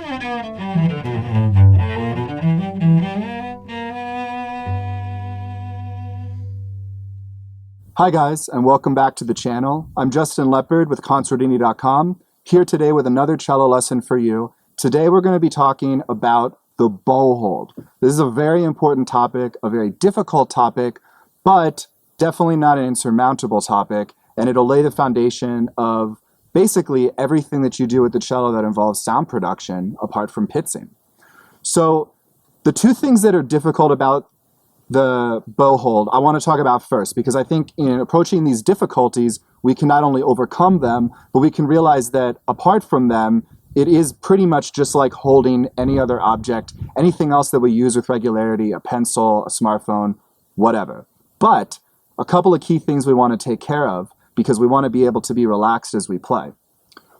Hi guys, and welcome back to the channel. I'm Justin Leopard with Consordini.com, here today with another cello lesson for you. Today we're going to be talking about the bow hold. This is a very important topic, a very difficult topic, but definitely not an insurmountable topic, and it'll lay the foundation of basically everything that you do with the cello that involves sound production, apart from pitsing. So the two things that are difficult about the bow hold I want to talk about first, because I think in approaching these difficulties, we can not only overcome them, but we can realize that apart from them, it is pretty much just like holding any other object, anything else that we use with regularity, a pencil, a smartphone, whatever. But a couple of key things we want to take care of because we want to be able to be relaxed as we play.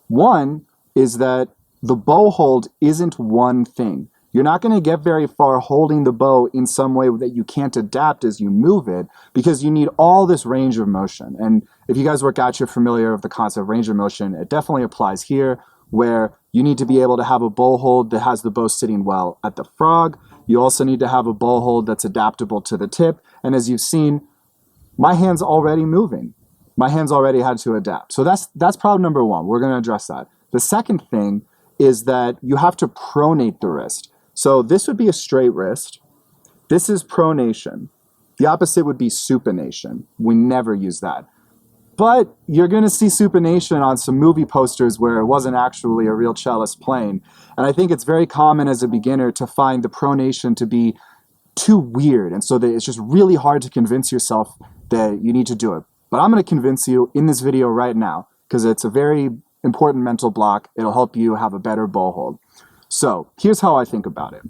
One is that the bow hold isn't one thing. You're not going to get very far holding the bow in some way that you can't adapt as you move it, because you need all this range of motion. And if you guys work out, you're familiar with the concept of range of motion. It definitely applies here, where you need to be able to have a bow hold that has the bow sitting well at the frog. You also need to have a bow hold that's adaptable to the tip. And as you've seen, my hand's already moving. My hand's already had to adapt. So that's problem number one. We're going to address that. The second thing is that you have to pronate the wrist. So this would be a straight wrist. This is pronation. The opposite would be supination. We never use that. But you're going to see supination on some movie posters where it wasn't actually a real cellist playing. And I think it's very common as a beginner to find the pronation to be too weird. And so that it's just really hard to convince yourself that you need to do it. But I'm going to convince you in this video right now, because it's a very important mental block. It'll help you have a better bow hold. So here's how I think about it.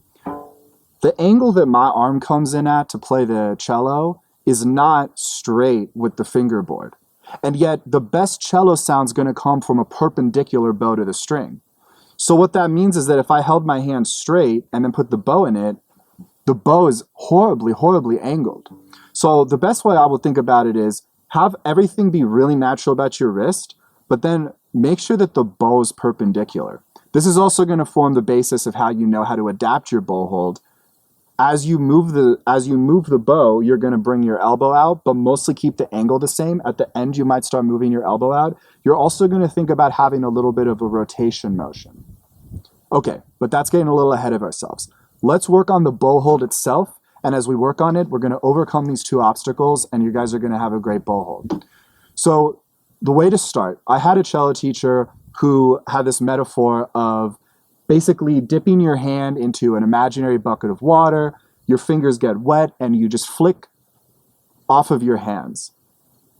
The angle that my arm comes in at to play the cello is not straight with the fingerboard. And yet the best cello sound is going to come from a perpendicular bow to the string. So what that means is that if I held my hand straight and then put the bow in it, the bow is horribly, horribly angled. So the best way I would think about it is have everything be really natural about your wrist, but then make sure that the bow is perpendicular. This is also going to form the basis of how you know how to adapt your bow hold. As you move the bow, you're going to bring your elbow out, but mostly keep the angle the same. At the end, you might start moving your elbow out. You're also going to think about having a little bit of a rotation motion. Okay, but that's getting a little ahead of ourselves. Let's work on the bow hold itself, and as we work on it, we're going to overcome these two obstacles, and you guys are going to have a great bow hold. So the way to start, I had a cello teacher who had this metaphor of basically dipping your hand into an imaginary bucket of water, your fingers get wet, and you just flick off of your hands.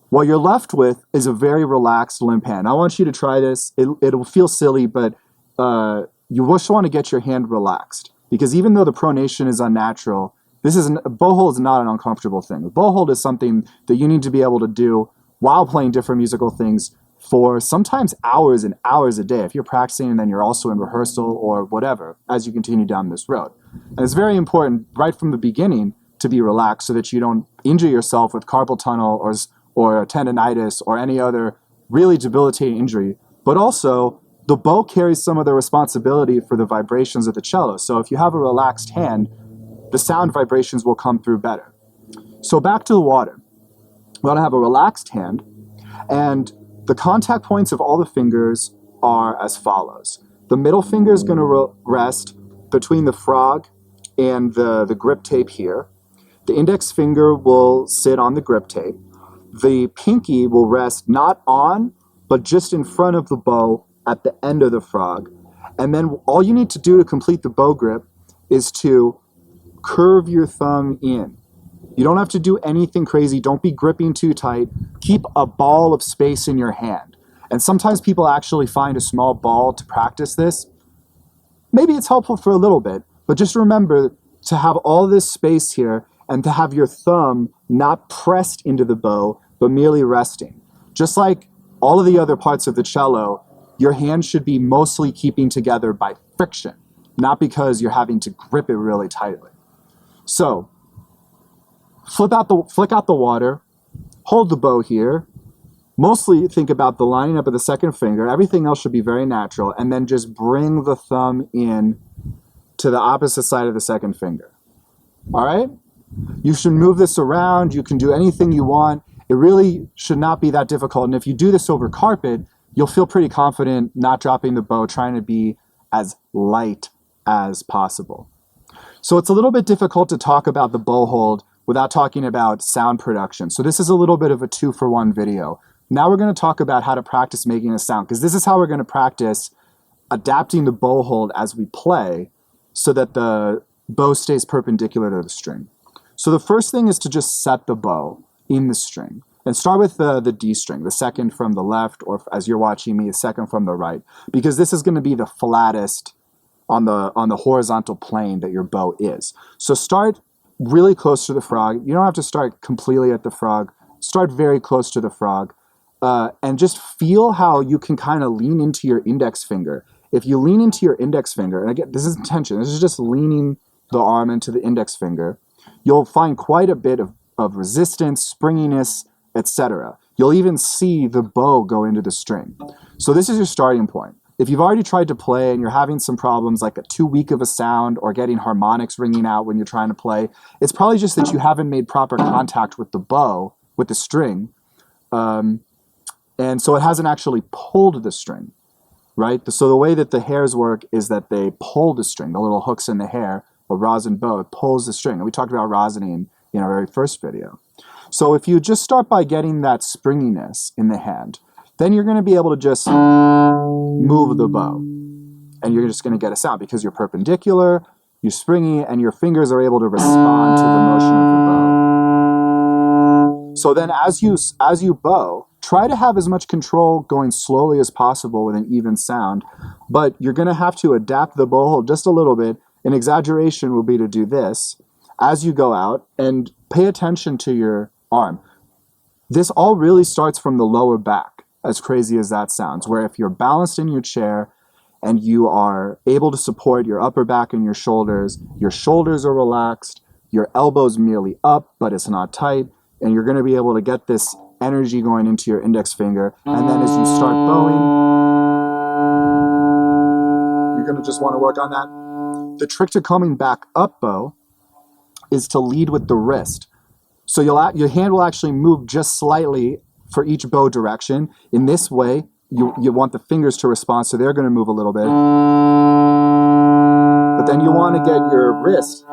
What you're left with is a very relaxed limp hand. I want you to try this. It'll feel silly, but you just want to get your hand relaxed, because even though the pronation is unnatural, a bow hold is not an uncomfortable thing. A bow hold is something that you need to be able to do while playing different musical things for sometimes hours and hours a day if you're practicing and then you're also in rehearsal or whatever as you continue down this road. And it's very important right from the beginning to be relaxed so that you don't injure yourself with carpal tunnel or tendonitis or any other really debilitating injury. But also, the bow carries some of the responsibility for the vibrations of the cello. So if you have a relaxed hand, the sound vibrations will come through better. So back to the water. We want to have a relaxed hand, and the contact points of all the fingers are as follows. The middle finger is going to rest between the frog and the grip tape here. The index finger will sit on the grip tape. The pinky will rest not on, but just in front of the bow at the end of the frog. And then all you need to do to complete the bow grip is to curve your thumb in. You don't have to do anything crazy. Don't be gripping too tight. Keep a ball of space in your hand. And sometimes people actually find a small ball to practice this. Maybe it's helpful for a little bit, but just remember to have all this space here and to have your thumb not pressed into the bow, but merely resting. Just like all of the other parts of the cello, your hand should be mostly keeping together by friction, not because you're having to grip it really tightly. So, flick out the water, hold the bow here, Mostly think about the lining up of the second finger. Everything else should be very natural. And then just bring the thumb in to the opposite side of the second finger. All right? You should move this around. You can do anything you want. It really should not be that difficult. And if you do this over carpet, you'll feel pretty confident not dropping the bow, trying to be as light as possible. So it's a little bit difficult to talk about the bow hold without talking about sound production. So this is a little bit of a 2-for-1 video. Now we're going to talk about how to practice making a sound, because this is how we're going to practice adapting the bow hold as we play so that the bow stays perpendicular to the string. So the first thing is to just set the bow in the string. And start with the D string, the second from the left, or as you're watching me, the second from the right, because this is going to be the flattest on the horizontal plane that your bow is. So start really close to the frog. You don't have to start completely at the frog. Start very close to the frog. And just feel how you can kind of lean into your index finger. If you lean into your index finger, and again, this isn't tension, this is just leaning the arm into the index finger, you'll find quite a bit of resistance, springiness, etc. You'll even see the bow go into the string. So this is your starting point. If you've already tried to play and you're having some problems like too weak of a sound or getting harmonics ringing out when you're trying to play, it's probably just that you haven't made proper contact with the bow, with the string, and so it hasn't actually pulled the string, right? So the way that the hairs work is that they pull the string, the little hooks in the hair, a rosin bow, it pulls the string. And we talked about rosining in our very first video. So if you just start by getting that springiness in the hand, then you're going to be able to just move the bow. And you're just going to get a sound because you're perpendicular, you're springy, and your fingers are able to respond to the motion of the bow. So then as you bow, try to have as much control going slowly as possible with an even sound, but you're going to have to adapt the bow hold just a little bit. An exaggeration will be to do this as you go out and pay attention to your arm. This all really starts from the lower back, as crazy as that sounds, where if you're balanced in your chair and you are able to support your upper back and your shoulders are relaxed, your elbows merely up, but it's not tight, and you're going to be able to get this energy going into your index finger. And then as you start bowing, you're going to just want to work on that. The trick to coming back up bow is to lead with the wrist. So your hand will actually move just slightly for each bow direction. In this way, you want the fingers to respond, so they're going to move a little bit. But then you want to get your wrist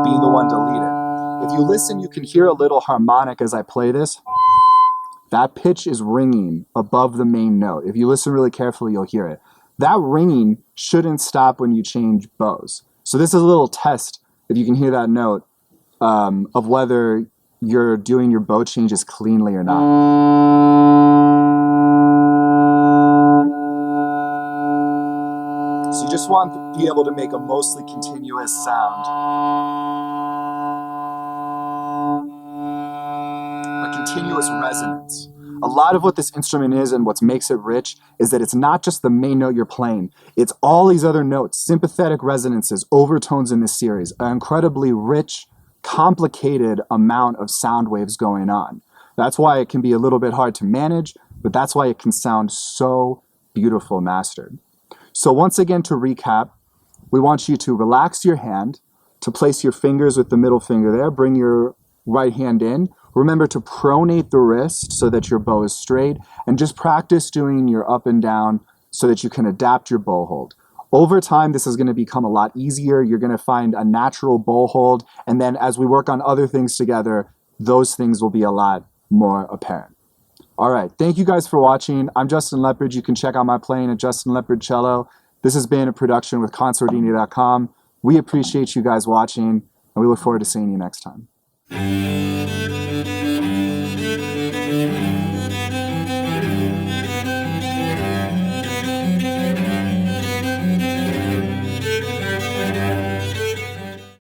being the one to lead it. If you listen, you can hear a little harmonic as I play this. That pitch is ringing above the main note. If you listen really carefully, you'll hear it. That ringing shouldn't stop when you change bows. So this is a little test, if you can hear that note, of whether you're doing your bow changes cleanly or not. So you just want to be able to make a mostly continuous sound. A continuous resonance. A lot of what this instrument is and what makes it rich is that it's not just the main note you're playing. It's all these other notes, sympathetic resonances, overtones in this series, an incredibly rich, complicated amount of sound waves going on. That's why it can be a little bit hard to manage, but that's why it can sound so beautiful mastered. So once again, to recap, we want you to relax your hand, to place your fingers with the middle finger there, bring your right hand in. Remember to pronate the wrist so that your bow is straight, and just practice doing your up and down so that you can adapt your bow hold. Over time, this is going to become a lot easier. You're going to find a natural bow hold, and then as we work on other things together, those things will be a lot more apparent. All right, thank you guys for watching. I'm Justin Leppard. You can check out my playing at Justin Leppard Cello. This has been a production with Consordini.com. We appreciate you guys watching, and we look forward to seeing you next time.